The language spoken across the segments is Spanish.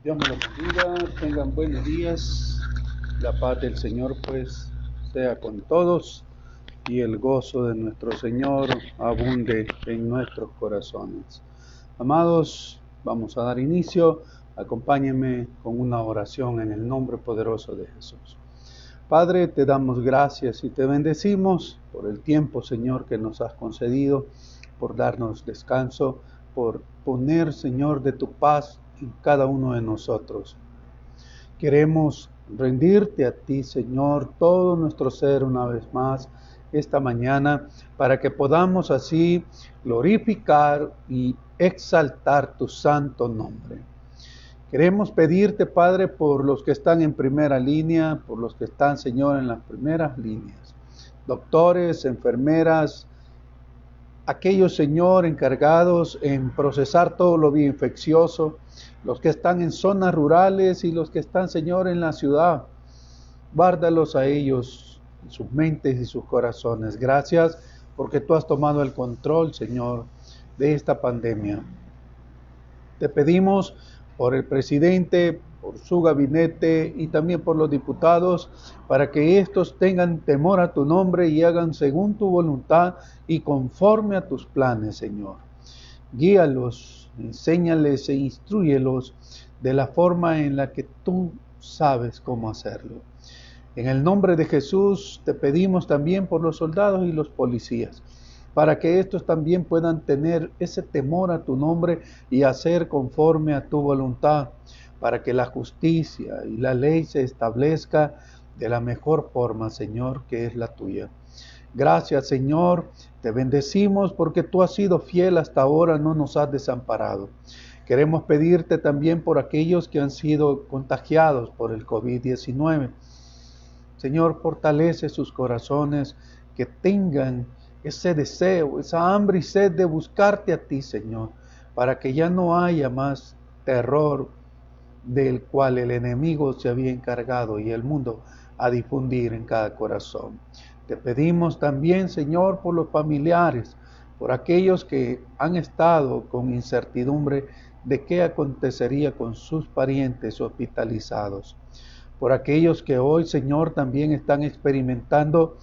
Dios me los bendiga, tengan buenos días. La paz del Señor pues sea con todos y el gozo de nuestro Señor abunde en nuestros corazones. Amados, vamos a dar inicio. Acompáñenme con una oración en el nombre poderoso de Jesús. Padre, te damos gracias y te bendecimos por el tiempo, Señor, que nos has concedido, por darnos descanso, por poner, Señor, de tu paz en cada uno de nosotros. Queremos rendirte a ti, Señor, todo nuestro ser una vez más esta mañana, para que podamos así glorificar y exaltar tu santo nombre. Queremos pedirte, Padre, por los que están en primera línea, por los que están, Señor, en las primeras líneas. Doctores, enfermeras, aquellos, Señor, encargados en procesar todo lo bioinfeccioso, los que están en zonas rurales y los que están, Señor, en la ciudad. Guárdalos a ellos, en sus mentes y sus corazones. Gracias porque tú has tomado el control, Señor, de esta pandemia. Te pedimos por el presidente, por su gabinete y también por los diputados, para que estos tengan temor a tu nombre y hagan según tu voluntad y conforme a tus planes, Señor. Guíalos, enséñales e instrúyelos de la forma en la que tú sabes cómo hacerlo. En el nombre de Jesús te pedimos también por los soldados y los policías, para que estos también puedan tener ese temor a tu nombre y hacer conforme a tu voluntad, para que la justicia y la ley se establezca de la mejor forma, Señor, que es la tuya. Gracias, Señor, te bendecimos porque tú has sido fiel hasta ahora, no nos has desamparado. Queremos pedirte también por aquellos que han sido contagiados por el COVID-19. Señor, fortalece sus corazones, que tengan ese deseo, esa hambre y sed de buscarte a ti, Señor, para que ya no haya más terror del cual el enemigo se había encargado y el mundo a difundir en cada corazón. Te pedimos también, Señor, por los familiares, por aquellos que han estado con incertidumbre de qué acontecería con sus parientes hospitalizados. Por aquellos que hoy, Señor, también están experimentando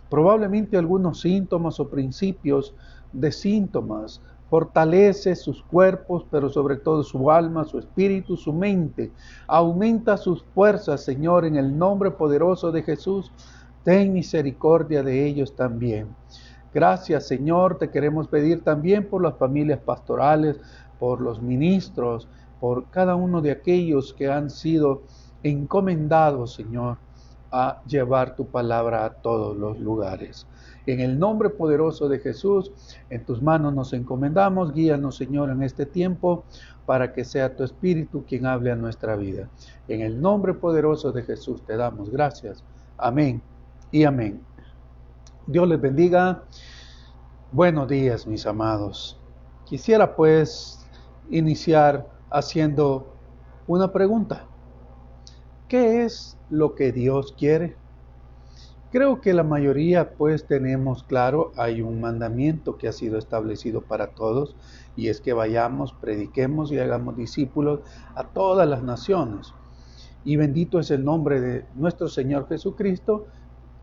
probablemente algunos síntomas o principios de síntomas. Fortalece sus cuerpos, pero sobre todo su alma, su espíritu, su mente. Aumenta sus fuerzas, Señor, en el nombre poderoso de Jesús. Ten misericordia de ellos también. Gracias, Señor, te queremos pedir también por las familias pastorales, por los ministros, por cada uno de aquellos que han sido encomendados, Señor, a llevar tu palabra a todos los lugares. En el nombre poderoso de Jesús, en tus manos nos encomendamos. Guíanos, Señor, en este tiempo, para que sea tu Espíritu quien hable a nuestra vida. En el nombre poderoso de Jesús te damos gracias. Amén y amén. Dios les bendiga. Buenos días, mis amados. Quisiera pues iniciar haciendo una pregunta. ¿Qué es lo que Dios quiere? Creo que la mayoría pues tenemos claro, hay un mandamiento que ha sido establecido para todos, y es que vayamos, prediquemos y hagamos discípulos a todas las naciones. Y bendito es el nombre de nuestro Señor Jesucristo,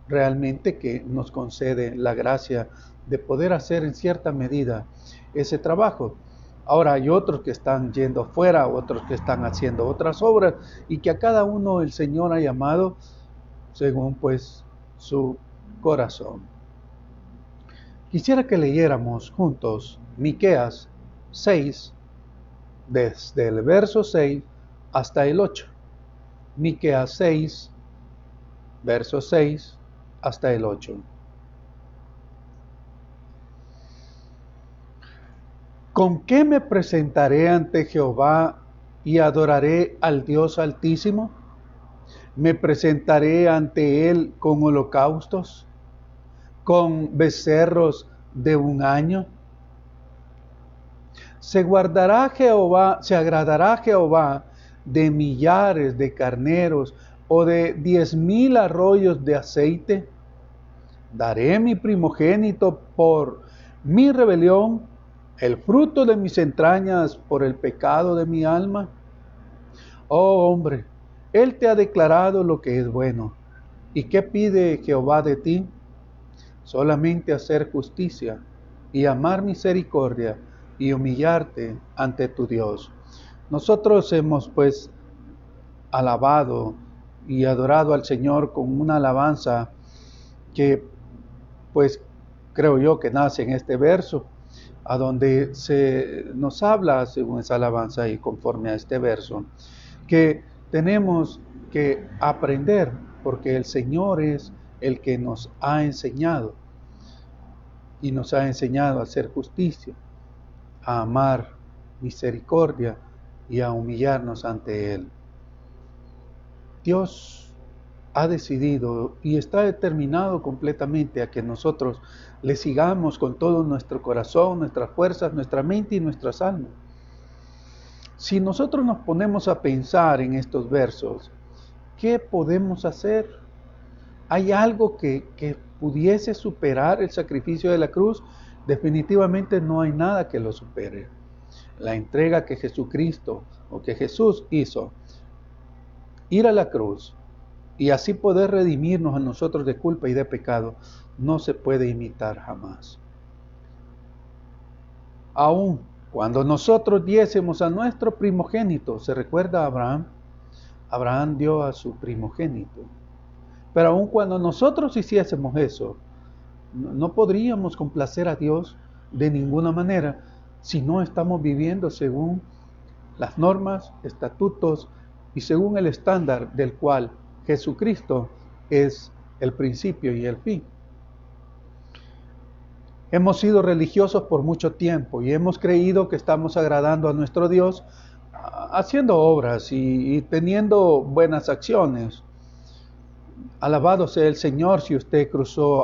realmente que nos concede la gracia de poder hacer en cierta medida ese trabajo. Ahora hay otros que están yendo afuera, otros que están haciendo otras obras, y que a cada uno el Señor ha llamado según pues su corazón. Quisiera que leyéramos juntos Miqueas 6, desde el verso 6 hasta el 8. Miqueas 6, verso 6 hasta el 8. ¿Con qué me presentaré ante Jehová y adoraré al Dios Altísimo? ¿Me presentaré ante Él con holocaustos, con becerros de un año? ¿Se agradará Jehová de millares de carneros o de 10,000 arroyos de aceite? ¿Daré mi primogénito por mi rebelión, el fruto de mis entrañas por el pecado de mi alma? Oh hombre, Él te ha declarado lo que es bueno. ¿Y qué pide Jehová de ti? Solamente hacer justicia y amar misericordia y humillarte ante tu Dios. Nosotros hemos pues alabado y adorado al Señor con una alabanza que pues creo yo que nace en este verso, a donde se nos habla según esa alabanza y conforme a este verso, que tenemos que aprender porque el Señor es el que nos ha enseñado y nos ha enseñado a hacer justicia, a amar misericordia y a humillarnos ante Él. Dios ha decidido y está determinado completamente a que nosotros le sigamos con todo nuestro corazón, nuestras fuerzas, nuestra mente y nuestras almas. Si nosotros nos ponemos a pensar en estos versos, ¿qué podemos hacer? ¿Hay algo que pudiese superar el sacrificio de la cruz? Definitivamente no hay nada que lo supere. La entrega que Jesucristo o que Jesús hizo, ir a la cruz y así poder redimirnos a nosotros de culpa y de pecado, no se puede imitar jamás. Aún cuando nosotros diésemos a nuestro primogénito, ¿se recuerda a Abraham? Abraham dio a su primogénito. Pero aun cuando nosotros hiciésemos eso, no podríamos complacer a Dios de ninguna manera si no estamos viviendo según las normas, estatutos y según el estándar del cual Jesucristo es el principio y el fin. Hemos sido religiosos por mucho tiempo y hemos creído que estamos agradando a nuestro Dios haciendo obras y teniendo buenas acciones. Alabado sea el Señor si usted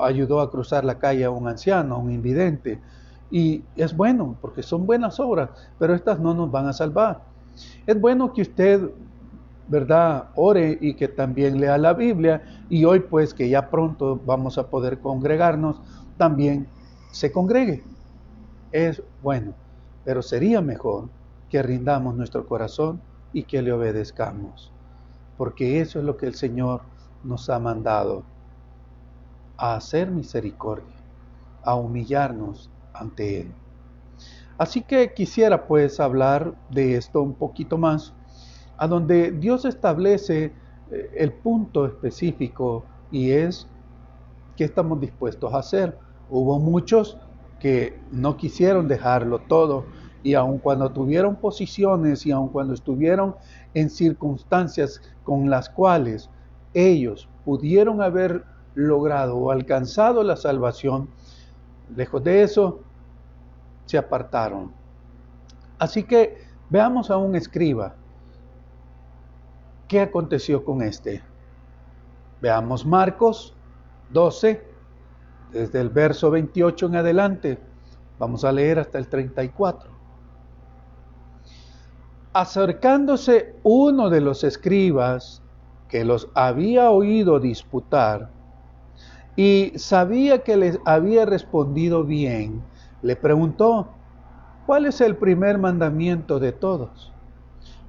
ayudó a cruzar la calle a un anciano, a un invidente. Y es bueno, porque son buenas obras, pero estas no nos van a salvar. Es bueno que usted, ¿verdad?, ore y que también lea la Biblia. Y hoy pues que ya pronto vamos a poder congregarnos, también se congregue. Es bueno, pero sería mejor que rindamos nuestro corazón y que le obedezcamos. Porque eso es lo que el Señor nos ha mandado, a hacer misericordia, a humillarnos ante Él. Así que quisiera pues hablar de esto un poquito más, a donde Dios establece el punto específico y es qué estamos dispuestos a hacer. Hubo muchos que no quisieron dejarlo todo y aun cuando tuvieron posiciones y aun cuando estuvieron en circunstancias con las cuales ellos pudieron haber logrado o alcanzado la salvación, lejos de eso, se apartaron. Así que veamos a un escriba. ¿Qué aconteció con este? Veamos Marcos 12, desde el verso 28 en adelante. Vamos a leer hasta el 34. Acercándose uno de los escribas que los había oído disputar y sabía que les había respondido bien, le preguntó: ¿cuál es el primer mandamiento de todos?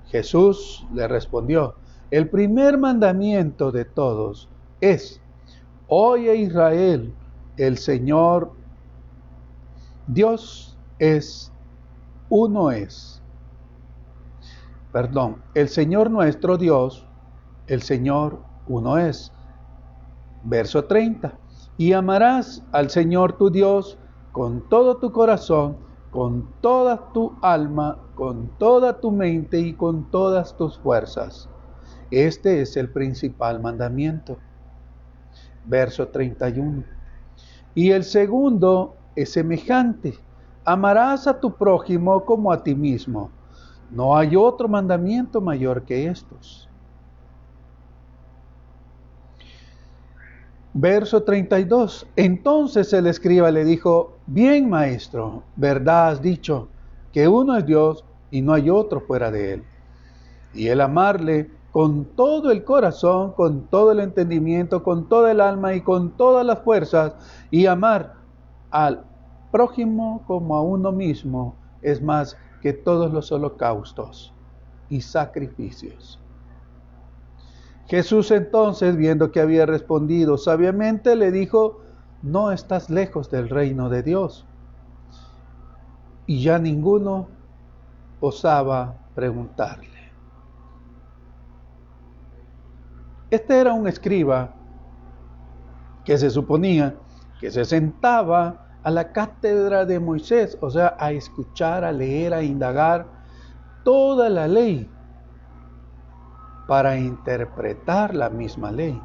Jesús le respondió: el primer mandamiento de todos es: oye Israel, el Señor Dios es uno es. El Señor nuestro Dios, el Señor uno es. Verso 30. Y amarás al Señor tu Dios con todo tu corazón, con toda tu alma, con toda tu mente y con todas tus fuerzas. Este es el principal mandamiento. Verso 31. Y el segundo es semejante: amarás a tu prójimo como a ti mismo. No hay otro mandamiento mayor que estos. Verso 32. Entonces el escriba le dijo: bien, maestro, verdad has dicho, que uno es Dios y no hay otro fuera de él. Y el amarle con todo el corazón, con todo el entendimiento, con toda el alma y con todas las fuerzas, y amar al prójimo como a uno mismo, es más que todos los holocaustos y sacrificios. Jesús entonces, viendo que había respondido sabiamente, le dijo: no estás lejos del reino de Dios. Y ya ninguno osaba preguntarle. Este era un escriba que se suponía que se sentaba a la cátedra de Moisés, o sea, a escuchar, a leer, a indagar toda la ley para interpretar la misma ley.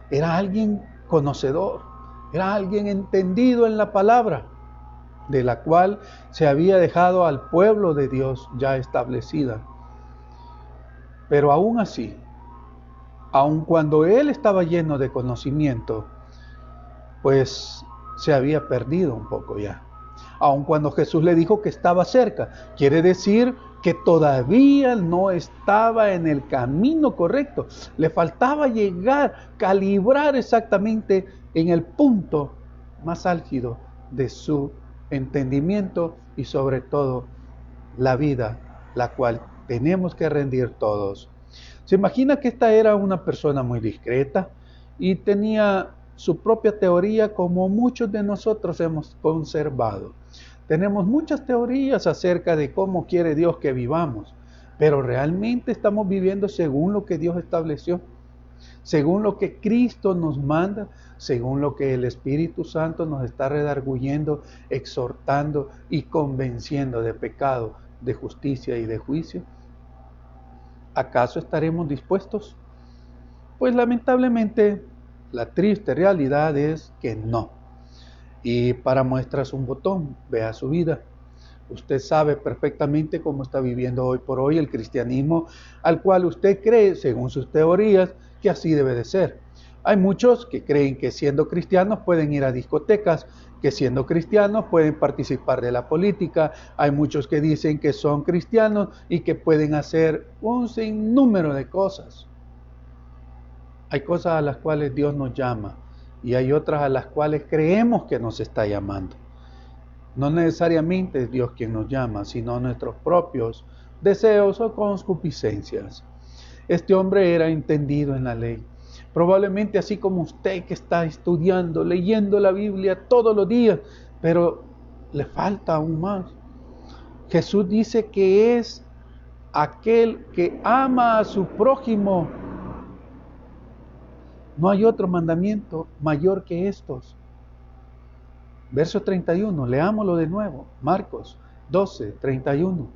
Era alguien conocedor, era alguien entendido en la palabra, de la cual se había dejado al pueblo de Dios ya establecida. Pero aún así, aun cuando él estaba lleno de conocimiento, pues se había perdido un poco ya. Aun cuando Jesús le dijo que estaba cerca, quiere decir que todavía no estaba en el camino correcto. Le faltaba llegar, calibrar exactamente en el punto más álgido de su entendimiento y sobre todo la vida, la cual tenemos que rendir todos. Se imagina que esta era una persona muy discreta y tenía su propia teoría, como muchos de nosotros hemos conservado. Tenemos muchas teorías acerca de cómo quiere Dios que vivamos, pero realmente estamos viviendo según lo que Dios estableció, según lo que Cristo nos manda, según lo que el Espíritu Santo nos está redarguyendo, exhortando y convenciendo de pecado, de justicia y de juicio. ¿Acaso estaremos dispuestos? Pues lamentablemente la triste realidad es que no. Y para muestras un botón, vea su vida. Usted sabe perfectamente cómo está viviendo hoy por hoy el cristianismo al cual usted cree, según sus teorías, que así debe de ser. Hay muchos que creen que siendo cristianos pueden ir a discotecas, que siendo cristianos pueden participar de la política. Hay muchos que dicen que son cristianos y que pueden hacer un sinnúmero de cosas. Hay cosas a las cuales Dios nos llama y hay otras a las cuales creemos que nos está llamando. No necesariamente es Dios quien nos llama, sino nuestros propios deseos o concupiscencias. Este hombre era entendido en la ley. Probablemente así como usted que está estudiando, leyendo la Biblia todos los días, pero le falta aún más. Jesús dice que es aquel que ama a su prójimo. No hay otro mandamiento mayor que estos. Verso 31, leámoslo de nuevo. Marcos 12, 31.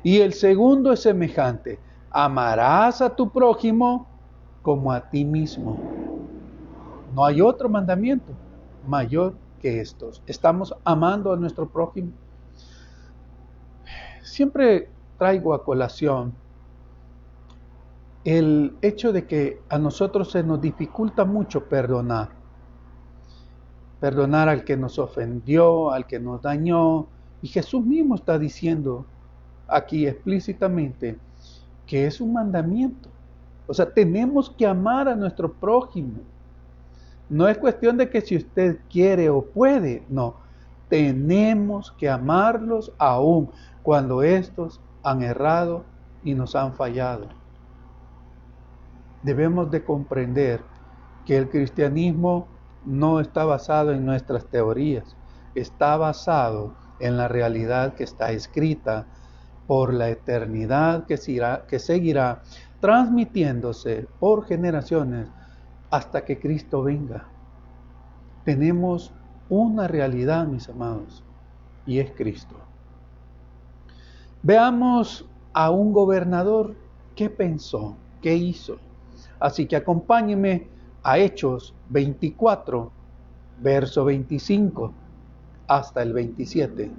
Y el segundo es semejante: amarás a tu prójimo como a ti mismo. No hay otro mandamiento mayor que estos. Estamos amando a nuestro prójimo. Siempre traigo a colación el hecho de que a nosotros se nos dificulta mucho perdonar. Perdonar al que nos ofendió, al que nos dañó. Y Jesús mismo está diciendo aquí explícitamente que es un mandamiento. O sea, tenemos que amar a nuestro prójimo. No es cuestión de que si usted quiere o puede, no. Tenemos que amarlos aún cuando estos han errado y nos han fallado. Debemos de comprender que el cristianismo no está basado en nuestras teorías, está basado en la realidad que está escrita por la eternidad que seguirá transmitiéndose por generaciones hasta que Cristo venga. Tenemos una realidad, mis amados, y es Cristo. Veamos a un gobernador qué pensó, qué hizo. Así que acompáñenme a Hechos 24, verso 25 hasta el 27.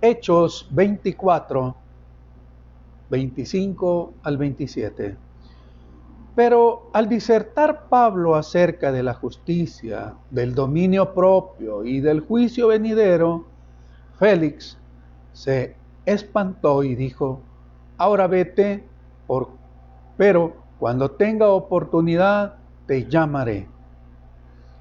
Hechos 24, 25 al 27. Pero al disertar Pablo acerca de la justicia, del dominio propio y del juicio venidero, Félix se espantó y dijo: ahora vete, pero cuando tenga oportunidad te llamaré.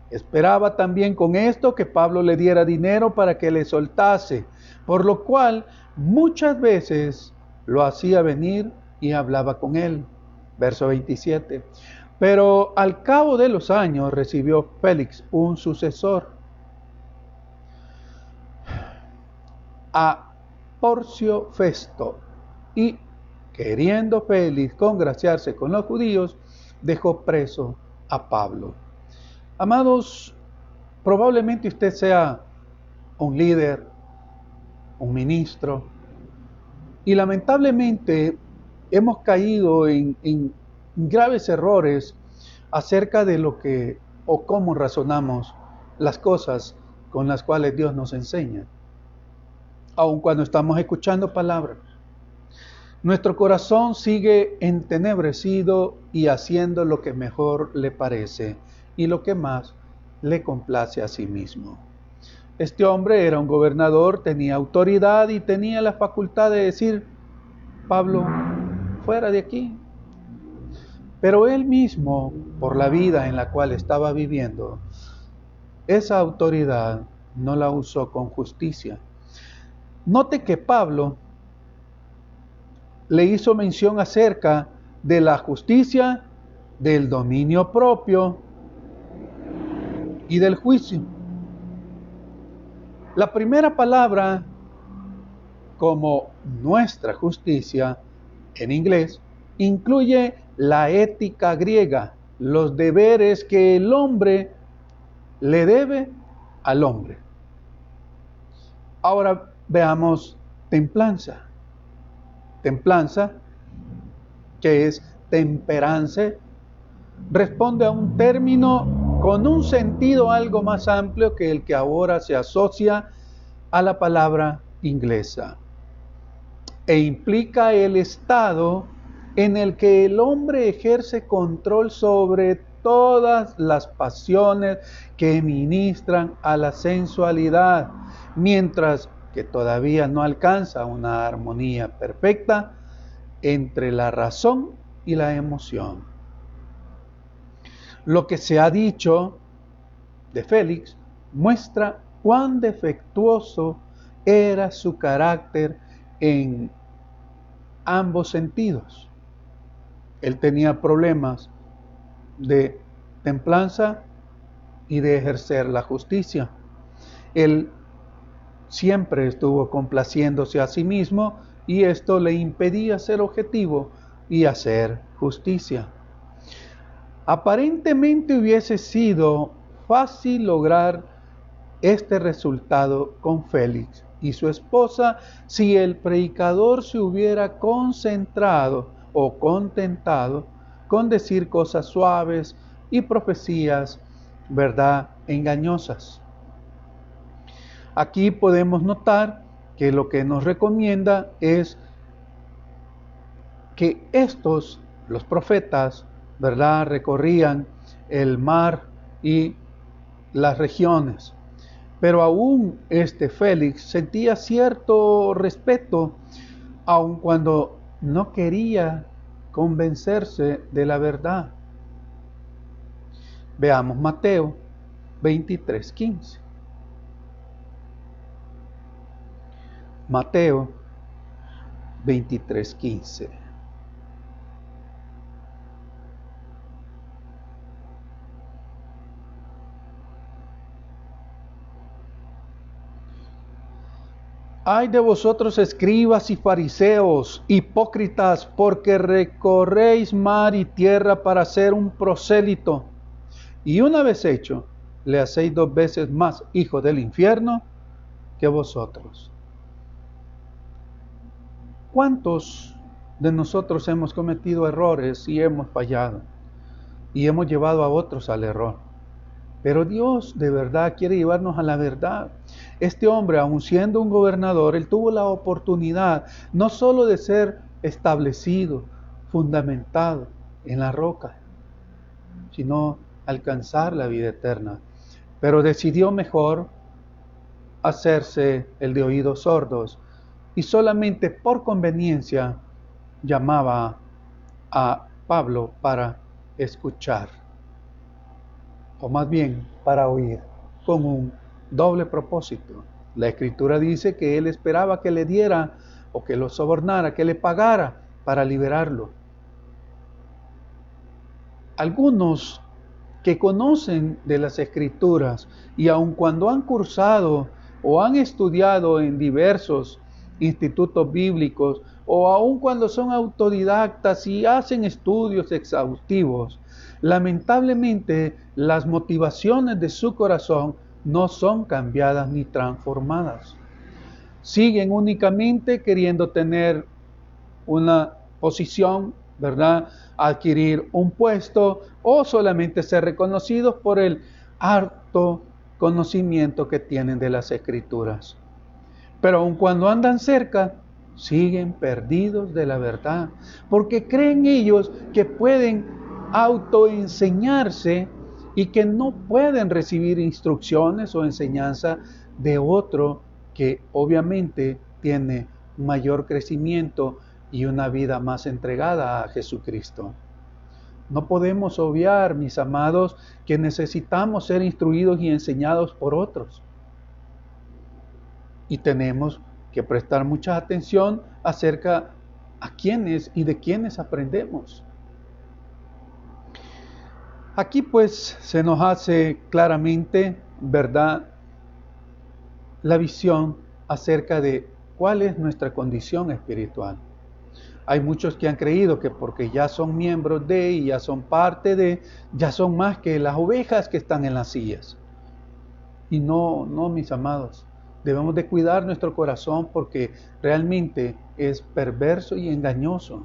Esperaba también con esto que Pablo le diera dinero para que le soltase, por lo cual muchas veces lo hacía venir y hablaba con él. Verso 27. Pero al cabo de los años recibió Félix un sucesor, a Porcio Festo, y queriendo Félix congraciarse con los judíos, dejó preso a Pablo. Amados, probablemente usted sea un líder, un ministro, y lamentablemente hemos caído en graves errores acerca de lo que o cómo razonamos las cosas con las cuales Dios nos enseña. Aun cuando estamos escuchando palabras, nuestro corazón sigue entenebrecido y haciendo lo que mejor le parece y lo que más le complace a sí mismo. Este hombre era un gobernador, tenía autoridad y tenía la facultad de decir: Pablo, fuera de aquí. Pero él mismo, por la vida en la cual estaba viviendo, esa autoridad no la usó con justicia. Note que Pablo le hizo mención acerca de la justicia, del dominio propio y del juicio. La primera palabra, como nuestra justicia en inglés, incluye la ética griega, los deberes que el hombre le debe al hombre. Ahora veamos templanza. Templanza, que es temperanza, responde a un término con un sentido algo más amplio que el que ahora se asocia a la palabra inglesa, e implica el estado en el que el hombre ejerce control sobre todas las pasiones que ministran a la sensualidad, mientras que todavía no alcanza una armonía perfecta entre la razón y la emoción. Lo que se ha dicho de Félix muestra cuán defectuoso era su carácter en ambos sentidos. Él tenía problemas de templanza y de ejercer la justicia. Él siempre estuvo complaciéndose a sí mismo y esto le impedía ser objetivo y hacer justicia. Aparentemente hubiese sido fácil lograr este resultado con Félix y su esposa si el predicador se hubiera concentrado o contentado con decir cosas suaves y profecías, ¿verdad?, engañosas. Aquí podemos notar que lo que nos recomienda es que los profetas, ¿verdad?, recorrían el mar y las regiones. Pero aún Félix sentía cierto respeto, aun cuando no quería convencerse de la verdad. Veamos Mateo 23:15. Mateo 23:15. Ay de vosotros, escribas y fariseos, hipócritas, porque recorréis mar y tierra para ser un prosélito, y una vez hecho, le hacéis 2 veces más hijo del infierno que vosotros. ¿Cuántos de nosotros hemos cometido errores y hemos fallado? Y hemos llevado a otros al error. Pero Dios de verdad quiere llevarnos a la verdad. Este hombre, aun siendo un gobernador, él tuvo la oportunidad no solo de ser establecido, fundamentado en la roca, sino alcanzar la vida eterna. Pero decidió mejor hacerse el de oídos sordos y solamente por conveniencia llamaba a Pablo para escuchar, o más bien para oír, con un doble propósito. La Escritura dice que él esperaba que le diera o que lo sobornara, que le pagara para liberarlo. algunos que conocen de las Escrituras y aun cuando han cursado o han estudiado en diversos institutos bíblicos o aun cuando son autodidactas y hacen estudios exhaustivos, lamentablemente las motivaciones de su corazón no son cambiadas ni transformadas. Siguen únicamente queriendo tener una posición, ¿verdad? Adquirir un puesto o solamente ser reconocidos por el harto conocimiento que tienen de las Escrituras. Pero aun cuando andan cerca, siguen perdidos de la verdad, porque creen ellos que pueden autoenseñarse y que no pueden recibir instrucciones o enseñanza de otro que obviamente tiene mayor crecimiento y una vida más entregada a Jesucristo. No podemos obviar, mis amados, que necesitamos ser instruidos y enseñados por otros. Y tenemos que prestar mucha atención acerca a quiénes y de quiénes aprendemos. Aquí pues se nos hace claramente, ¿verdad?, la visión acerca de cuál es nuestra condición espiritual. Hay muchos que han creído que porque ya son miembros de y ya son parte de, ya son más que las ovejas que están en las sillas. Y no, mis amados. Debemos de cuidar nuestro corazón porque realmente es perverso y engañoso.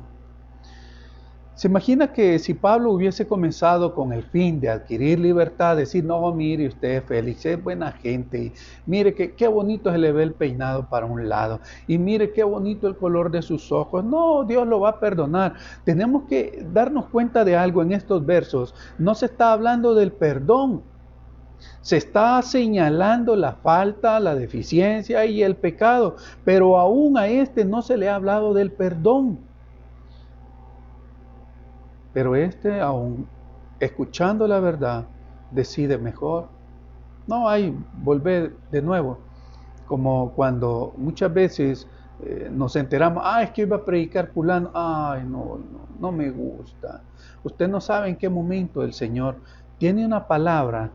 ¿Se imagina que si Pablo hubiese comenzado con el fin de adquirir libertad, decir, no, mire usted, Félix, es buena gente, y mire qué bonito se le ve el peinado para un lado, y mire qué bonito el color de sus ojos? No, Dios lo va a perdonar. Tenemos que darnos cuenta de algo en estos versos. No se está hablando del perdón. Se está señalando la falta, la deficiencia y el pecado, pero aún a este no se le ha hablado del perdón. Pero aún escuchando la verdad, decide mejor. No hay volver de nuevo, como cuando muchas veces nos enteramos, es que iba a predicar fulano, no me gusta. Usted no sabe en qué momento el Señor tiene una palabra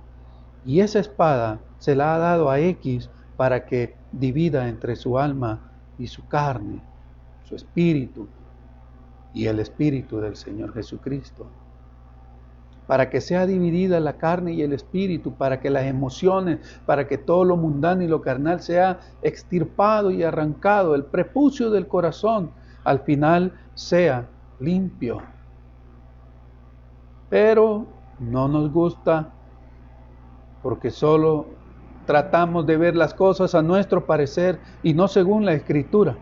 y esa espada se la ha dado a X para que divida entre su alma y su carne, su espíritu y el espíritu del Señor Jesucristo. Para que sea dividida la carne y el espíritu, para que las emociones, para que todo lo mundano y lo carnal sea extirpado y arrancado, el prepucio del corazón al final sea limpio. Pero no nos gusta porque solo tratamos de ver las cosas a nuestro parecer y no según la Escritura.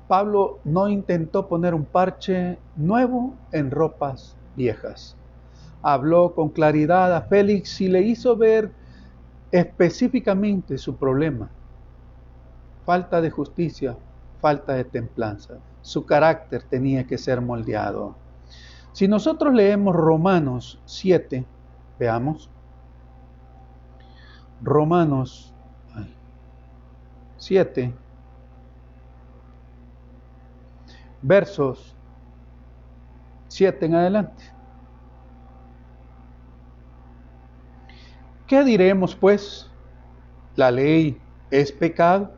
Pablo no intentó poner un parche nuevo en ropas viejas. Habló con claridad a Félix y le hizo ver específicamente su problema. Falta de justicia, falta de templanza. Su carácter tenía que ser moldeado. Si nosotros leemos Romanos 7, veamos. Romanos 7, versos 7 en adelante. ¿Qué diremos pues? ¿La ley es pecado?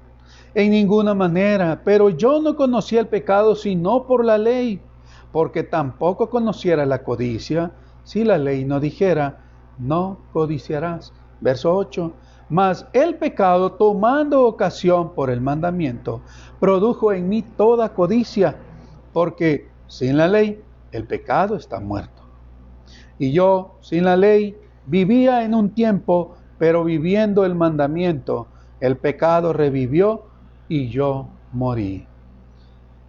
En ninguna manera, pero yo no conocía el pecado sino por la ley, porque tampoco conociera la codicia si la ley no dijera, no codiciarás. Verso 8. Mas el pecado, tomando ocasión por el mandamiento, produjo en mí toda codicia, porque sin la ley el pecado está muerto. Y yo, sin la ley, vivía en un tiempo, pero viviendo el mandamiento, el pecado revivió y yo morí.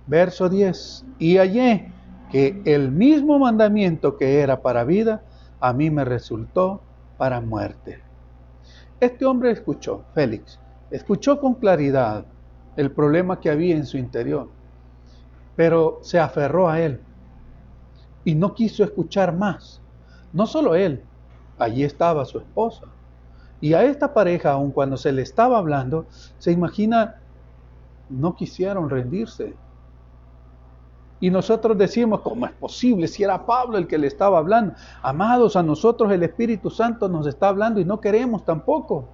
Verso 10. Y hallé que el mismo mandamiento que era para vida, a mí me resultó para muerte. Este hombre escuchó, Félix, escuchó con claridad el problema que había en su interior, pero se aferró a él y no quiso escuchar más. No solo él, allí estaba su esposa. Y a esta pareja, aun cuando se le estaba hablando, se imagina, no quisieron rendirse. Y nosotros decimos, ¿cómo es posible si era Pablo el que le estaba hablando? Amados, a nosotros el Espíritu Santo nos está hablando y no queremos tampoco.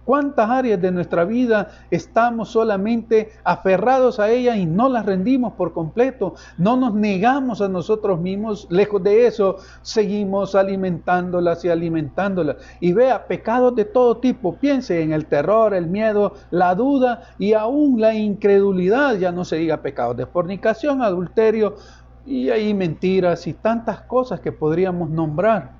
¿Cuántas áreas de nuestra vida estamos solamente aferrados a ella y no las rendimos por completo? No nos negamos a nosotros mismos. Lejos de eso, seguimos alimentándolas y alimentándolas. Y vea, pecados de todo tipo. Piense en el terror, el miedo, la duda y aún la incredulidad. Ya no se diga pecados de fornicación, adulterio y ahí mentiras y tantas cosas que podríamos nombrar.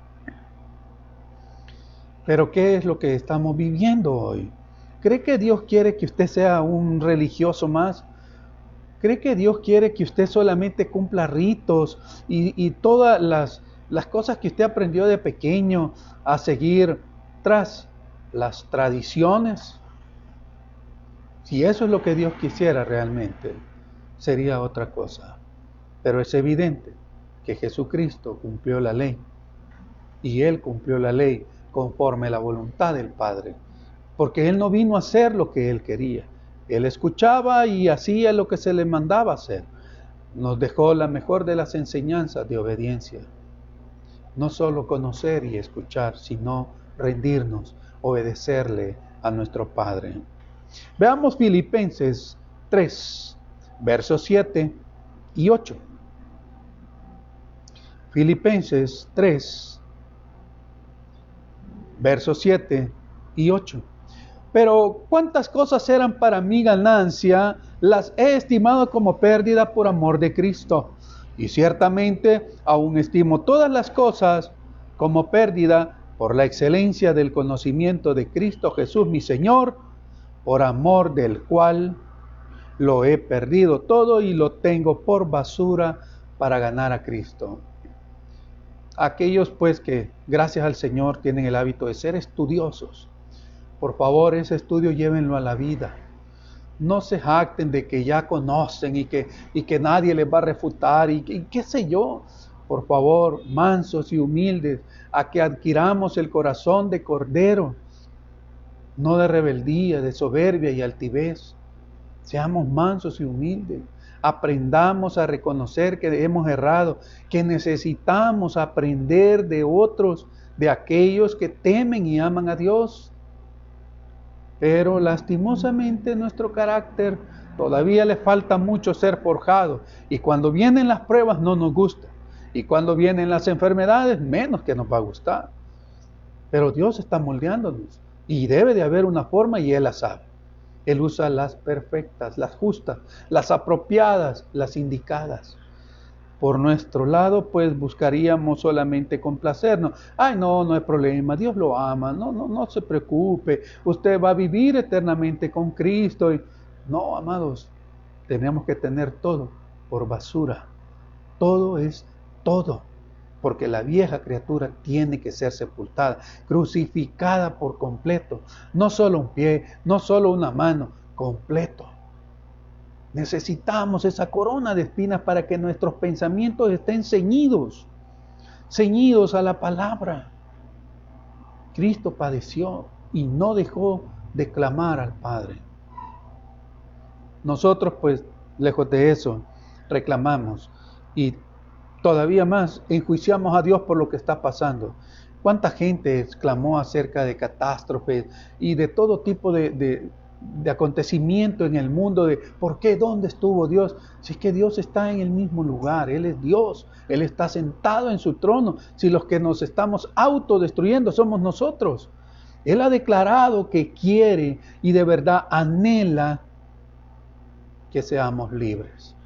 Pero ¿qué es lo que estamos viviendo hoy? ¿Cree que Dios quiere que usted sea un religioso más? ¿Cree que Dios quiere que usted solamente cumpla ritos y todas las cosas que usted aprendió de pequeño a seguir tras las tradiciones? Si eso es lo que Dios quisiera realmente, sería otra cosa. Pero es evidente que Jesucristo cumplió la ley y Él cumplió la ley conforme a la voluntad del Padre, porque Él no vino a hacer lo que Él quería. Él escuchaba y hacía lo que se le mandaba hacer. Nos dejó la mejor de las enseñanzas de obediencia. No solo conocer y escuchar, sino rendirnos, obedecerle a nuestro Padre. Veamos Filipenses 3, versos 7 y 8. Filipenses 3, versos 7 y 8. Pero cuántas cosas eran para mí ganancia, las he estimado como pérdida por amor de Cristo. Y ciertamente aún estimo todas las cosas como pérdida por la excelencia del conocimiento de Cristo Jesús mi Señor, por amor del cual lo he perdido todo y lo tengo por basura para ganar a Cristo. Aquellos pues que, gracias al Señor, tienen el hábito de ser estudiosos, por favor, ese estudio llévenlo a la vida. No se jacten de que ya conocen y que nadie les va a refutar y qué sé yo. Por favor, mansos y humildes, a que adquiramos el corazón de cordero, no de rebeldía, de soberbia y altivez. Seamos mansos y humildes. Aprendamos a reconocer que hemos errado, que necesitamos aprender de otros, de aquellos que temen y aman a Dios. Pero lastimosamente nuestro carácter todavía le falta mucho ser forjado. Y cuando vienen las pruebas no nos gusta. Y cuando vienen las enfermedades menos que nos va a gustar. Pero Dios está moldeándonos. Y debe de haber una forma y Él la sabe. Él usa las perfectas, las justas, las apropiadas, las indicadas. Por nuestro lado, pues buscaríamos solamente complacernos. Ay, no hay problema, Dios lo ama, no se preocupe, usted va a vivir eternamente con Cristo. No, amados, tenemos que tener todo por basura. Todo es todo, porque la vieja criatura tiene que ser sepultada, crucificada por completo. No solo un pie, no solo una mano, completo. Necesitamos esa corona de espinas para que nuestros pensamientos estén ceñidos a la palabra. Cristo padeció y no dejó de clamar al Padre. Nosotros, pues, lejos de eso, reclamamos y todavía más enjuiciamos a Dios por lo que está pasando. ¿Cuánta gente clamó acerca de catástrofes y de todo tipo de acontecimiento en el mundo, de ¿por qué? ¿Dónde estuvo Dios? Si es que Dios está en el mismo lugar, Él es Dios, Él está sentado en su trono. Si los que nos estamos autodestruyendo somos nosotros. Él ha declarado que quiere y de verdad anhela que seamos libres,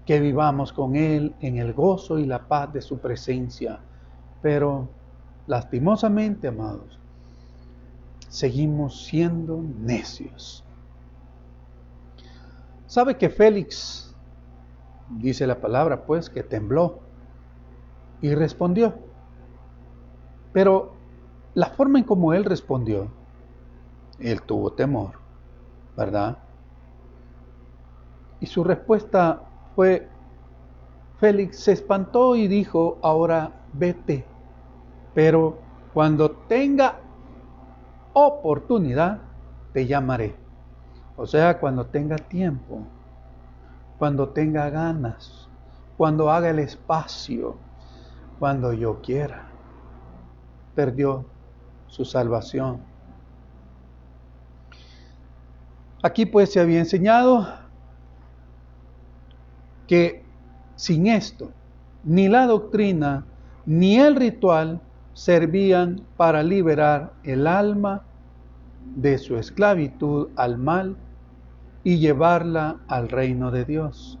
que vivamos con Él en el gozo y la paz de su presencia. Pero lastimosamente, amados, seguimos siendo necios. ¿Sabe que Félix, dice la palabra, pues, que tembló y respondió? Pero la forma en cómo él respondió, él tuvo temor, ¿verdad? Y su respuesta fue, Félix se espantó y dijo, ahora vete, pero cuando tenga oportunidad, te llamaré. O sea, cuando tenga tiempo, cuando tenga ganas, cuando haga el espacio, cuando yo quiera. Perdió su salvación. Aquí pues se había enseñado que sin esto, ni la doctrina, ni el ritual servían para liberar el alma de su esclavitud al mal y llevarla al reino de Dios.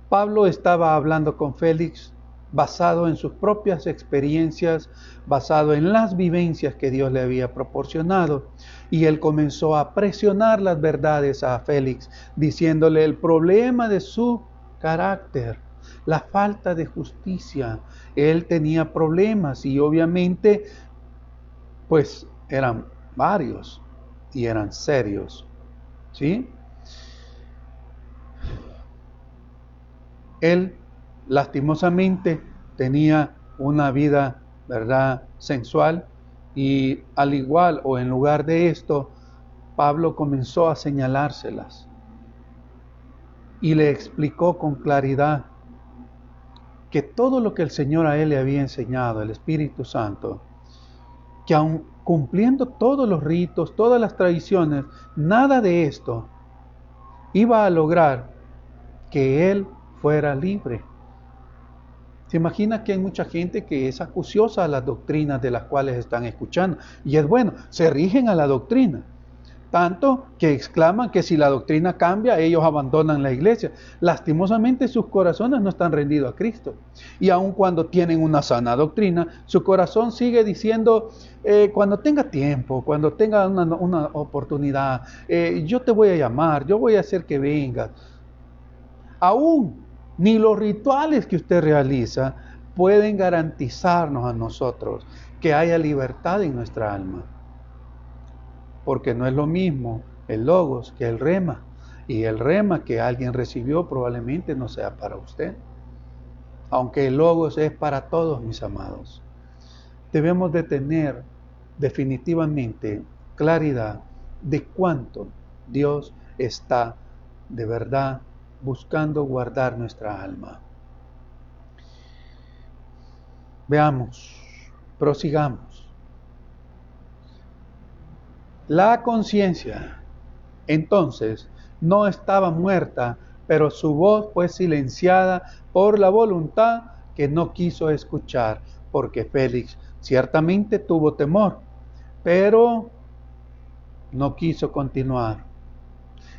Pablo estaba hablando con Félix basado en sus propias experiencias, basado en las vivencias que Dios le había proporcionado, y él comenzó a presionar las verdades a Félix, diciéndole el problema de su carácter, la falta de justicia. Él tenía problemas y obviamente pues eran varios y eran serios, ¿sí? Él lastimosamente tenía una vida, ¿verdad?, sensual, y al igual o en lugar de esto, Pablo comenzó a señalárselas y le explicó con claridad que todo lo que el Señor a él le había enseñado, el Espíritu Santo, que aun cumpliendo todos los ritos, todas las tradiciones, nada de esto iba a lograr que él fuera libre. Se imagina que hay mucha gente que es acuciosa a las doctrinas de las cuales están escuchando. Y es bueno, se rigen a la doctrina. Tanto que exclaman que si la doctrina cambia, ellos abandonan la iglesia. Lastimosamente sus corazones no están rendidos a Cristo. Y aun cuando tienen una sana doctrina, su corazón sigue diciendo, cuando tenga tiempo, cuando tenga una oportunidad, yo te voy a llamar, yo voy a hacer que vengas. Aún ni los rituales que usted realiza pueden garantizarnos a nosotros que haya libertad en nuestra alma. Porque no es lo mismo el logos que el rema. Y el rema que alguien recibió probablemente no sea para usted. Aunque el logos es para todos, mis amados. Debemos de tener definitivamente claridad de cuánto Dios está de verdad buscando guardar nuestra alma. Veamos, prosigamos. La conciencia, entonces, no estaba muerta, pero su voz fue silenciada por la voluntad que no quiso escuchar, porque Félix ciertamente tuvo temor, pero no quiso continuar.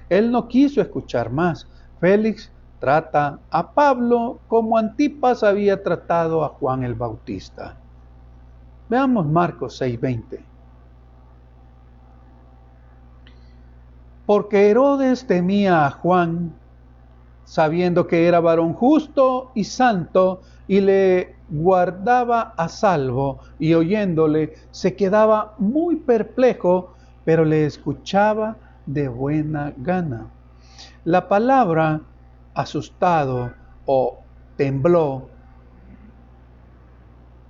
Él no quiso escuchar más. Félix trata a Pablo como Antipas había tratado a Juan el Bautista. Veamos Marcos 6:20. Porque Herodes temía a Juan, sabiendo que era varón justo y santo, y le guardaba a salvo, y oyéndole se quedaba muy perplejo, pero le escuchaba de buena gana. La palabra asustado o tembló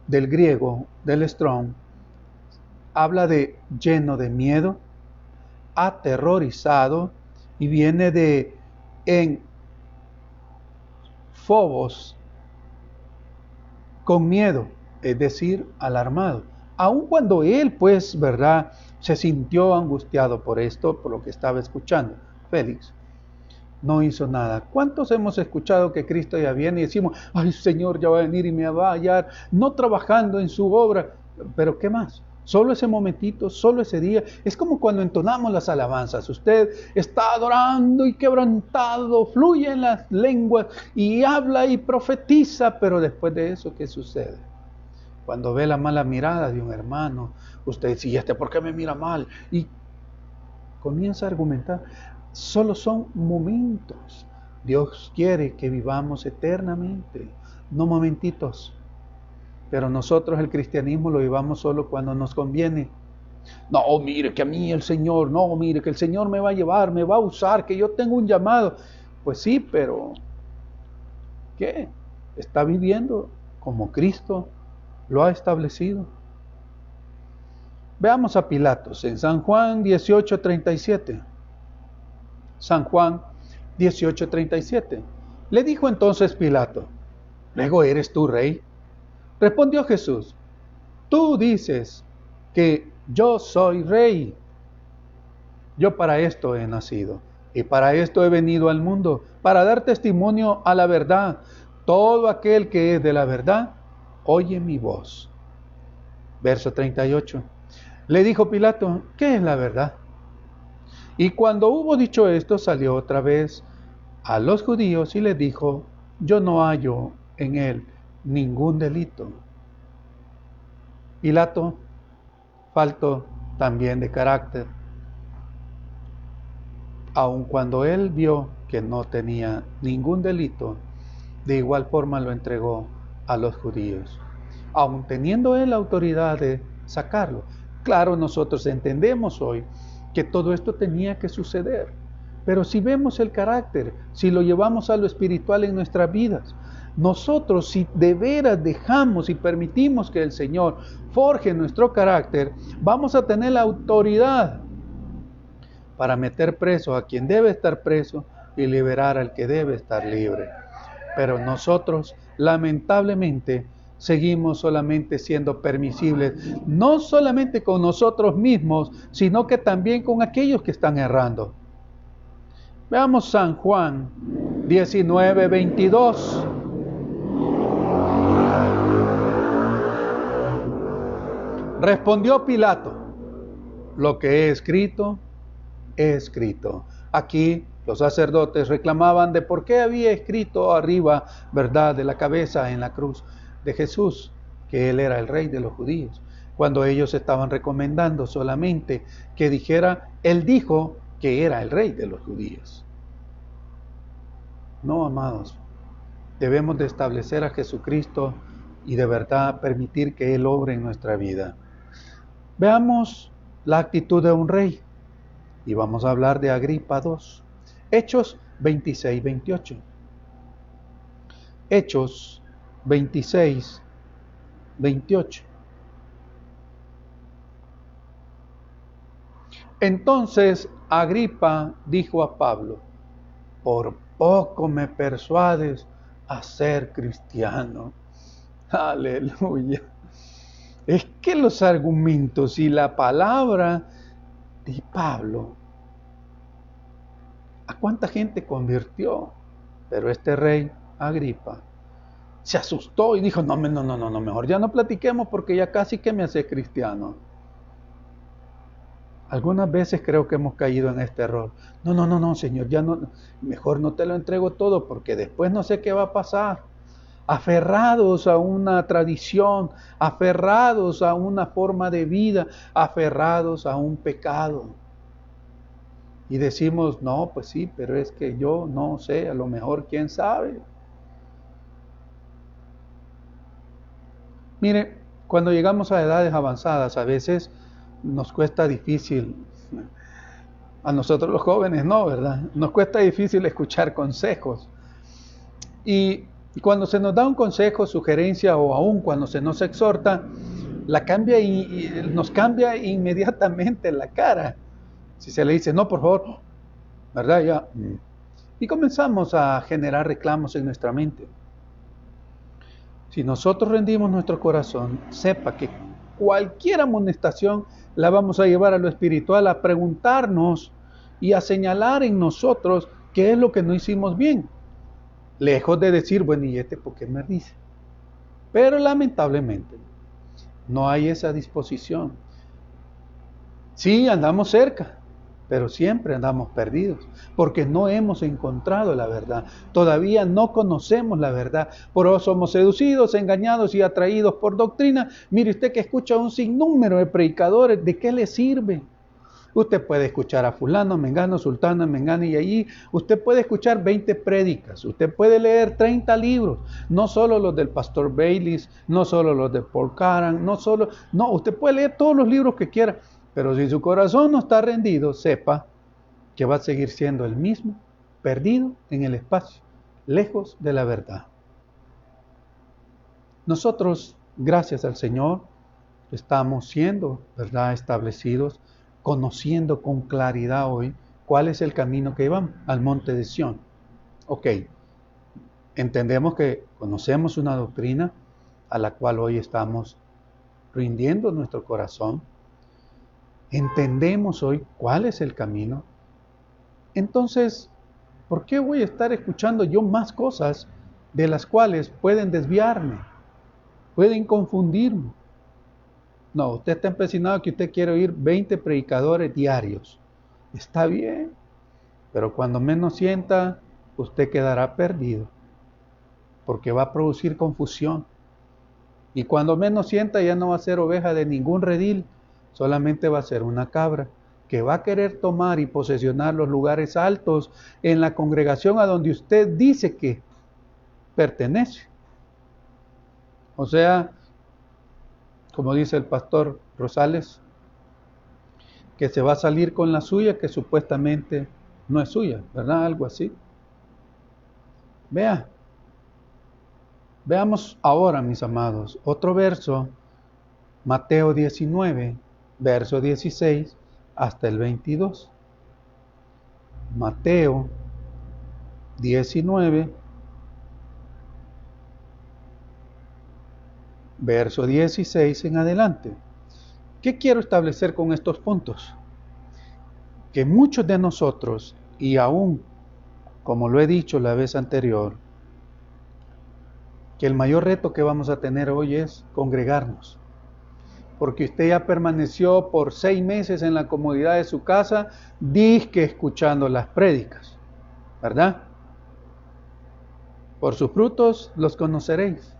del griego, del Strong, habla de lleno de miedo, aterrorizado, y viene de en phobos, con miedo, es decir, alarmado. Aun cuando él, pues, ¿verdad?, se sintió angustiado por esto, por lo que estaba escuchando, Félix no hizo nada. ¿Cuántos hemos escuchado que Cristo ya viene y decimos, ay, Señor ya va a venir y me va a hallar, no trabajando en su obra? Pero ¿qué más? Solo ese momentito, solo ese día. Es como cuando entonamos las alabanzas. Usted está adorando y quebrantado, fluye en las lenguas y habla y profetiza, pero después de eso, ¿qué sucede? Cuando ve la mala mirada de un hermano, usted dice, ¿y este por qué me mira mal? Y comienza a argumentar. Solo son momentos. Dios quiere que vivamos eternamente, no momentitos. Pero nosotros el cristianismo lo vivamos solo cuando nos conviene. No, mire que a mí el Señor, no, mire que el Señor me va a llevar, me va a usar, que yo tengo un llamado. Pues sí, pero ¿qué? ¿Está viviendo como Cristo lo ha establecido? Veamos a Pilatos en San Juan 18:37. San Juan 18:37. Le dijo entonces Pilato: ¿Luego eres tú rey? Respondió Jesús: Tú dices que yo soy rey. Yo para esto he nacido, y para esto he venido al mundo, para dar testimonio a la verdad. Todo aquel que es de la verdad, oye mi voz. Verso 38. Le dijo Pilato: ¿Qué es la verdad? Y cuando hubo dicho esto, salió otra vez a los judíos y les dijo: Yo no hallo en él ningún delito. Pilato, falto también de carácter, aun cuando él vio que no tenía ningún delito, de igual forma lo entregó a los judíos, aun teniendo él la autoridad de sacarlo. Claro, nosotros entendemos hoy que todo esto tenía que suceder, pero si vemos el carácter, si lo llevamos a lo espiritual en nuestras vidas, nosotros si de veras dejamos y permitimos que el Señor forje nuestro carácter, vamos a tener la autoridad para meter preso a quien debe estar preso y liberar al que debe estar libre. Pero nosotros, lamentablemente, seguimos solamente siendo permisibles, no solamente con nosotros mismos, sino que también con aquellos que están errando. Veamos San Juan 19:22. Respondió Pilato: Lo que he escrito, he escrito. Aquí los sacerdotes reclamaban de por qué había escrito arriba, verdad, de la cabeza en la cruz de Jesús, que él era el rey de los judíos, cuando ellos estaban recomendando solamente que dijera: él dijo que era el rey de los judíos. No, amados, debemos de establecer a Jesucristo y de verdad permitir que él obre en nuestra vida. Veamos la actitud de un rey. Y vamos a hablar de Agripa II. Hechos 26-28. Hechos 26-28. Entonces Agripa dijo a Pablo: Por poco me persuades a ser cristiano. Aleluya. Es que los argumentos y la palabra de Pablo, ¿a cuánta gente convirtió? Pero este rey Agripa se asustó y dijo: no, mejor ya no platiquemos porque ya casi que me hace cristiano. Algunas veces creo que hemos caído en este error. No, Señor, ya no, mejor no te lo entrego todo porque después no sé qué va a pasar. Aferrados a una tradición, aferrados a una forma de vida, aferrados a un pecado. Y decimos: no, pues sí, pero es que yo no sé, a lo mejor quién sabe. Mire, cuando llegamos a edades avanzadas, a veces nos cuesta difícil, a nosotros los jóvenes no, ¿verdad? Nos cuesta difícil escuchar consejos. Y cuando se nos da un consejo, sugerencia o aún cuando se nos exhorta, nos cambia inmediatamente la cara. Si se le dice: no, por favor, ¿verdad? Ya. Y comenzamos a generar reclamos en nuestra mente. Si nosotros rendimos nuestro corazón, sepa que cualquier amonestación la vamos a llevar a lo espiritual, a preguntarnos y a señalar en nosotros qué es lo que no hicimos bien. Lejos de decir: bueno, ¿y este por qué me dice? Pero lamentablemente no hay esa disposición. Sí, andamos cerca, pero siempre andamos perdidos, porque no hemos encontrado la verdad. Todavía no conocemos la verdad, por eso somos seducidos, engañados y atraídos por doctrina. Mire usted que escucha un sinnúmero de predicadores, ¿de qué le sirve? Usted puede escuchar a fulano, mengano, sultana, mengana, y allí usted puede escuchar 20 prédicas, usted puede leer 30 libros, no solo los del pastor Baylis, no solo los de Paul Caran, usted puede leer todos los libros que quiera, pero si su corazón no está rendido, sepa que va a seguir siendo el mismo, perdido en el espacio, lejos de la verdad. Nosotros, gracias al Señor, estamos siendo, ¿verdad?, establecidos, conociendo con claridad hoy ¿cuál es el camino que vamos? Al monte de Sión. Ok, entendemos que conocemos una doctrina a la cual hoy estamos rindiendo nuestro corazón. Entendemos hoy cuál es el camino. Entonces, ¿por qué voy a estar escuchando yo más cosas de las cuales pueden desviarme, pueden confundirme? No, usted está empecinado que usted quiere oír 20 predicadores diarios. Está bien, pero cuando menos sienta, usted quedará perdido, porque va a producir confusión. Y cuando menos sienta, ya no va a ser oveja de ningún redil, solamente va a ser una cabra que va a querer tomar y posesionar los lugares altos en la congregación a donde usted dice que pertenece. O sea, como dice el pastor Rosales, que se va a salir con la suya que supuestamente no es suya, ¿verdad? Algo así. Veamos ahora, mis amados, otro verso, Mateo 19, verso 16 hasta el 22. Mateo 19, verso 16 en adelante. ¿Qué quiero establecer con estos puntos? Que muchos de nosotros, y aún, como lo he dicho la vez anterior, que el mayor reto que vamos a tener hoy es congregarnos. Porque usted ya permaneció por 6 meses en la comodidad de su casa, disque escuchando las prédicas, ¿verdad? Por sus frutos los conoceréis.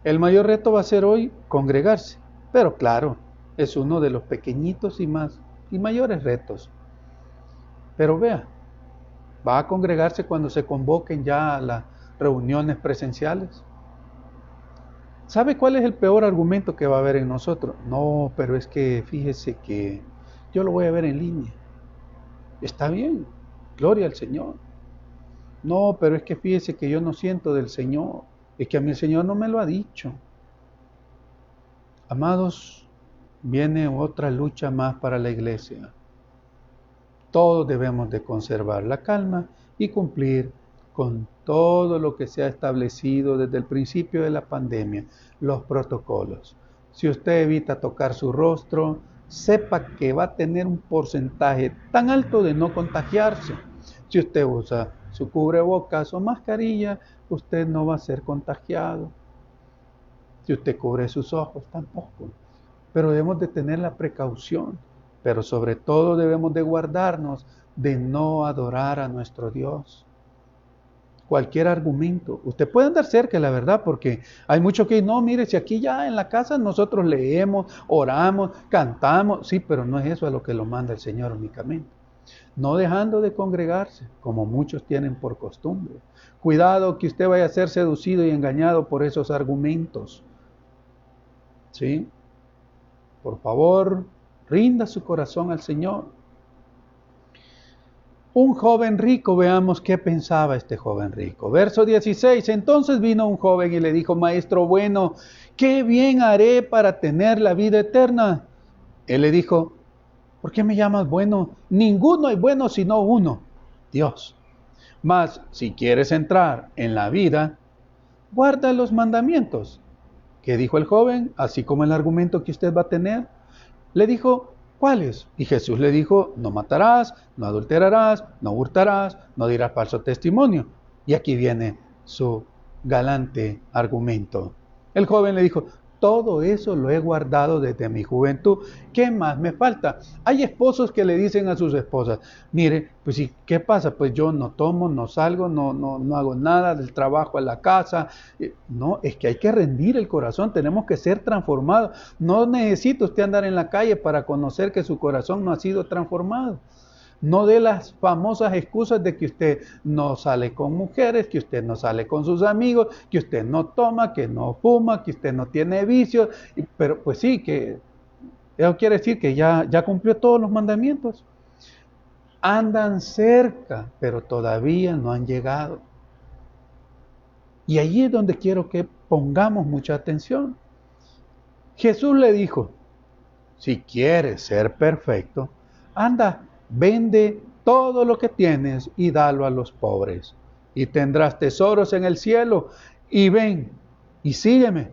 El mayor reto va a ser hoy congregarse, pero claro, es uno de los pequeñitos y mayores retos. Pero vea, ¿va a congregarse cuando se convoquen ya a las reuniones presenciales? ¿Sabe cuál es el peor argumento que va a haber en nosotros? No, pero es que fíjese que yo lo voy a ver en línea. Está bien, gloria al Señor. No, pero es que fíjese que yo no siento del Señor. Es que a mí el Señor no me lo ha dicho. Amados, viene otra lucha más para la iglesia. Todos debemos de conservar la calma y cumplir con todo lo que se ha establecido desde el principio de la pandemia, los protocolos. Si usted evita tocar su rostro, sepa que va a tener un porcentaje tan alto de no contagiarse. Si usted usa su cubrebocas o mascarilla, usted no va a ser contagiado. Si usted cubre sus ojos, tampoco. Pero debemos de tener la precaución. Pero sobre todo debemos de guardarnos de no adorar a nuestro Dios. Cualquier argumento. Usted puede andar cerca, la verdad, porque hay muchos que no, mire, si aquí ya en la casa nosotros leemos, oramos, cantamos, sí, pero no es eso a lo que lo manda el Señor únicamente. No dejando de congregarse, como muchos tienen por costumbre. Cuidado que usted vaya a ser seducido y engañado por esos argumentos. ¿Sí? Por favor, rinda su corazón al Señor. Un joven rico, veamos qué pensaba este joven rico. Verso 16, entonces vino un joven y le dijo, maestro bueno, ¿qué bien haré para tener la vida eterna? Él le dijo, ¿por qué me llamas bueno? Ninguno es bueno sino uno, Dios. Mas si quieres entrar en la vida, guarda los mandamientos. ¿Qué dijo el joven? Así como el argumento que usted va a tener. Le dijo, ¿cuáles? Y Jesús le dijo, no matarás, no adulterarás, no hurtarás, no dirás falso testimonio. Y aquí viene su galante argumento. El joven le dijo, todo eso lo he guardado desde mi juventud. ¿Qué más me falta? Hay esposos que le dicen a sus esposas, mire, pues sí, ¿qué pasa? Pues yo no tomo, no salgo, no hago nada del trabajo a la casa. No, es que hay que rendir el corazón, tenemos que ser transformados. No necesita usted andar en la calle para conocer que su corazón no ha sido transformado. No dé las famosas excusas de que usted no sale con mujeres, que usted no sale con sus amigos, que usted no toma, que no fuma, que usted no tiene vicios. Pero pues sí, que eso quiere decir que ya cumplió todos los mandamientos. Andan cerca, pero todavía no han llegado. Y allí es donde quiero que pongamos mucha atención. Jesús le dijo, si quieres ser perfecto, anda, vende todo lo que tienes y dalo a los pobres, y tendrás tesoros en el cielo, y ven y sígueme.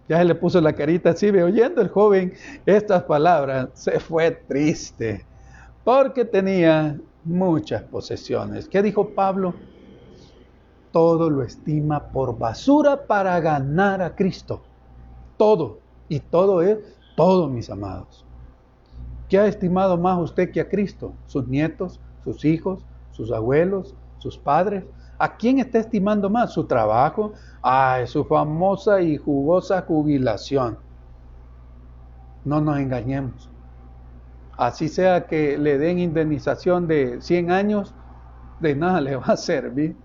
Ya se le puso la carita así, oyendo el joven estas palabras, se fue triste, porque tenía muchas posesiones. ¿Qué dijo Pablo? Todo lo estima por basura para ganar a Cristo. Todo. Y todo es todo, mis amados. ¿Qué ha estimado más usted que a Cristo? ¿Sus nietos, sus hijos, sus abuelos, sus padres? ¿A quién está estimando más? ¿Su trabajo? ¡Ay, su famosa y jugosa jubilación! No nos engañemos. Así sea que le den indemnización de 100 años, de nada le va a servir.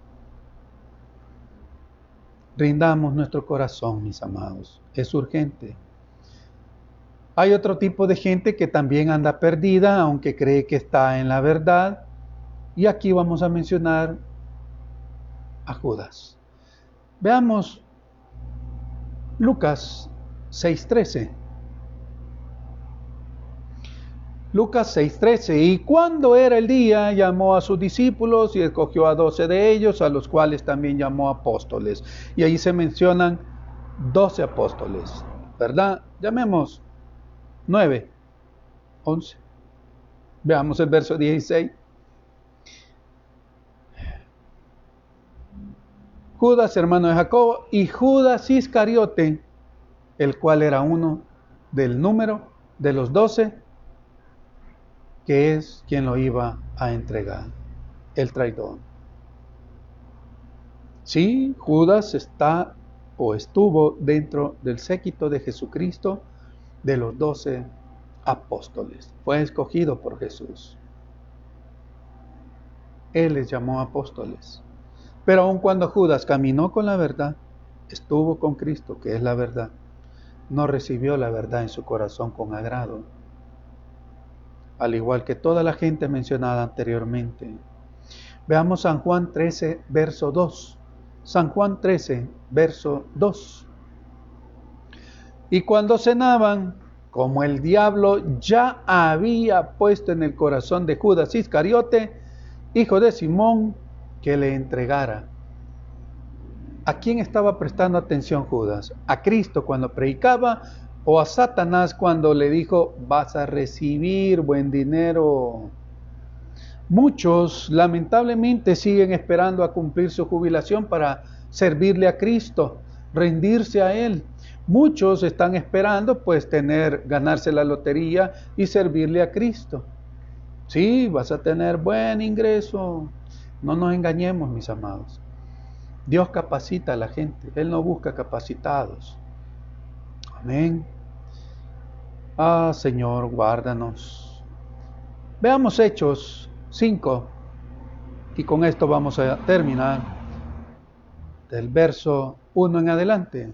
Rindamos nuestro corazón, mis amados. Es urgente. Hay otro tipo de gente que también anda perdida, aunque cree que está en la verdad. Y aquí vamos a mencionar a Judas. Veamos Lucas 6:13. Lucas 6:13. Y cuando era el día, llamó a sus discípulos y escogió a 12 de ellos, a los cuales también llamó apóstoles. Y ahí se mencionan 12 apóstoles, ¿verdad? Llamemos 9, 11. Veamos el verso 16. Judas, hermano de Jacobo, y Judas Iscariote, el cual era uno del número de los 12, que es quien lo iba a entregar, el traidor. Sí, Judas está o estuvo dentro del séquito de Jesucristo, de los 12 apóstoles. Fue escogido por Jesús. Él les llamó apóstoles. Pero aun cuando Judas caminó con la verdad, estuvo con Cristo, que es la verdad, no recibió la verdad en su corazón con agrado, al igual que toda la gente mencionada anteriormente. Veamos San Juan 13, verso 2. San Juan 13, verso 2. Y cuando cenaban, como el diablo ya había puesto en el corazón de Judas Iscariote, hijo de Simón, que le entregara. ¿A quién estaba prestando atención Judas? ¿A Cristo cuando predicaba o a Satanás cuando le dijo, vas a recibir buen dinero? Muchos lamentablemente siguen esperando a cumplir su jubilación para servirle a Cristo, rendirse a Él. Muchos están esperando pues ganarse la lotería y servirle a Cristo. Sí, vas a tener buen ingreso. No nos engañemos, mis amados. Dios capacita a la gente. Él no busca capacitados. Amén. Ah, Señor, guárdanos. Veamos Hechos 5. Y con esto vamos a terminar. Del verso 1 en adelante.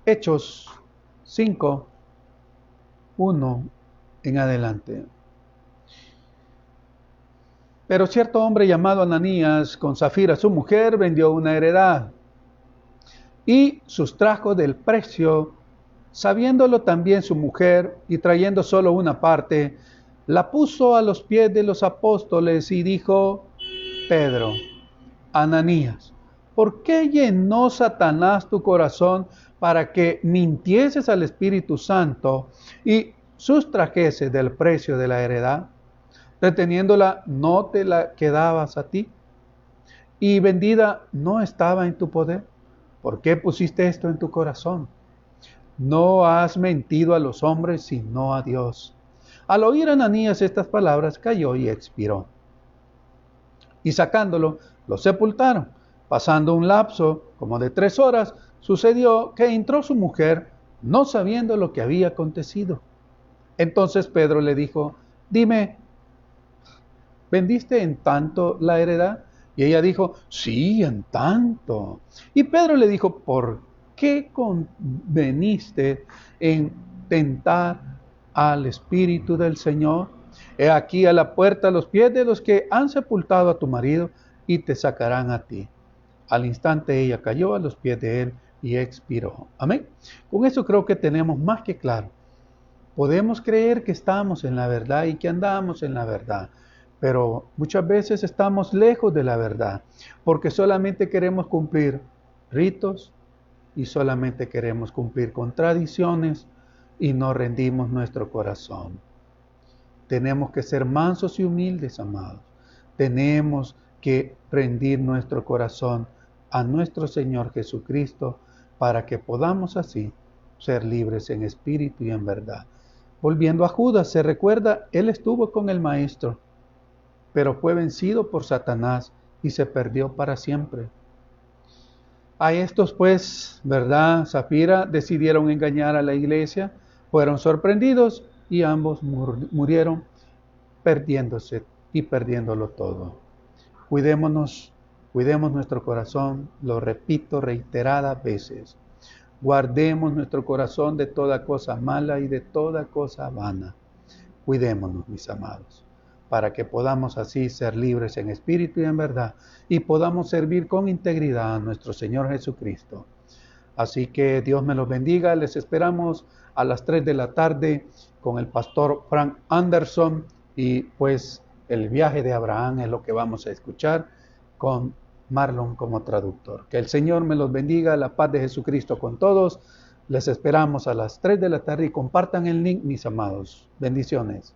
Hechos 5, 1 en adelante. Pero cierto hombre llamado Ananías, con Zafira su mujer, vendió una heredad y sustrajo del precio, sabiéndolo también su mujer, y trayendo solo una parte, la puso a los pies de los apóstoles y dijo: Pedro, Ananías, ¿por qué llenó Satanás tu corazón para que mintieses al Espíritu Santo y sustrajese del precio de la heredad? Reteniéndola, ¿no te la quedabas a ti? Y vendida, ¿no estaba en tu poder? ¿Por qué pusiste esto en tu corazón? No has mentido a los hombres, sino a Dios. Al oír Ananías estas palabras, cayó y expiró. Y sacándolo, lo sepultaron. Pasando un lapso como de 3 horas, sucedió que entró su mujer, no sabiendo lo que había acontecido. Entonces Pedro le dijo: dime, ¿vendiste en tanto la heredad? Y ella dijo: sí, en tanto. Y Pedro le dijo: ¿por qué conveniste en tentar al Espíritu del Señor? He aquí a la puerta los pies de los que han sepultado a tu marido, y te sacarán a ti. Al instante ella cayó a los pies de él y expiró. Amén. Con eso creo que tenemos más que claro Podemos creer que estamos en la verdad y que andamos en la verdad, pero muchas veces estamos lejos de la verdad, porque solamente queremos cumplir ritos y solamente queremos cumplir con tradiciones y no rendimos nuestro corazón. Tenemos que ser mansos y humildes, amados. Tenemos que rendir nuestro corazón a nuestro Señor Jesucristo para que podamos así ser libres en espíritu y en verdad. Volviendo a Judas, se recuerda, él estuvo con el Maestro, pero fue vencido por Satanás y se perdió para siempre. A estos pues, ¿verdad? Zafira decidieron engañar a la iglesia, fueron sorprendidos y ambos murieron perdiéndose y perdiéndolo todo. Cuidemos nuestro corazón, lo repito reiteradas veces. Guardemos nuestro corazón de toda cosa mala y de toda cosa vana. Cuidémonos, mis amados, para que podamos así ser libres en espíritu y en verdad, y podamos servir con integridad a nuestro Señor Jesucristo. Así que Dios me los bendiga. Les esperamos a las 3 de la tarde con el pastor Frank Anderson, y pues el viaje de Abraham es lo que vamos a escuchar con Marlon como traductor. Que el Señor me los bendiga, la paz de Jesucristo con todos. Les esperamos a las 3 de la tarde y compartan el link, mis amados. Bendiciones.